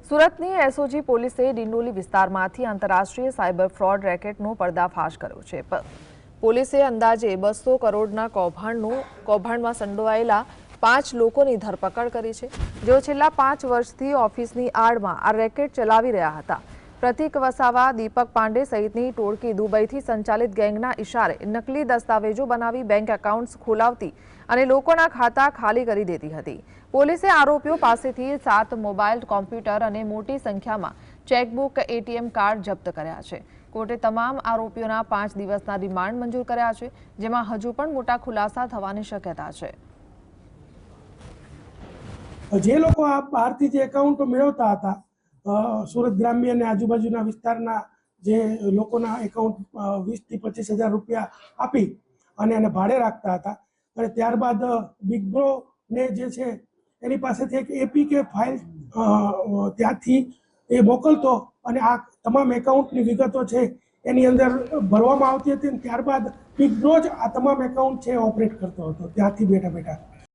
સુરતની એસઓજી પોલીસે ડિંડોલી વિસ્તારમાંથી આંતરરાષ્ટ્રીય સાયબર ફ્રોડ રેકેટનો પર્દાફાશ કર્યો છે. પોલીસે અંદાજે 200 કરોડના કૌભાંડમાં સંડોવાયેલા 5 લોકોની ધરપકડ કરી છે, જેઓ છેલ્લા 5 વર્ષથી ઓફિસની આડમાં આ રેકેટ ચલાવી રહ્યા હતા. પ્રતિક વસાવા, દીપક પાંડે સહિતની ટોળકી દુબઈથી સંચાલિત ગેંગના ઇશારે નકલી દસ્તાવેજો બનાવી બેંક એકાઉન્ટ્સ ખોલાવતી અને લોકોના ખાતા ખાલી કરી દેતી હતી. પોલીસે આરોપીઓ પાસેથી 7 મોબાઈલ કોમ્પ્યુટર અને મોટી સંખ્યામાં ચેકબુક, એટીએમ કાર્ડ જપ્ત કર્યા છે. કોર્ટે તમામ આરોપીઓના 5 દિવસના રિમાન્ડ મંજૂર કર્યા છે, જેમાં હજુ પણ મોટા ખુલાસા થવાની શક્યતા છે. જે લોકો આ બહારથી જે એકાઉન્ટો મેળવતા હતા, સુરત ગ્રામ્ય અને આજુબાજુના વિસ્તારના જે લોકોના એકાઉન્ટ 20 થી 25 હજાર રૂપિયા આપી અને એને ભાડે રાખતા હતા, અને ત્યારબાદ બિગ બ્રો ને જે છે એની પાસેથી એક એપીકે ફાઇલ ત્યાંથી એ મોકલતો અને આ તમામ એકાઉન્ટની વિગતો છે એની અંદર ભરવામાં આવતી હતી, અને ત્યારબાદ બિગ બ્રો જ આ તમામ એકાઉન્ટ છે ઓપરેટ કરતો હતો ત્યાંથી બેઠા બેઠા.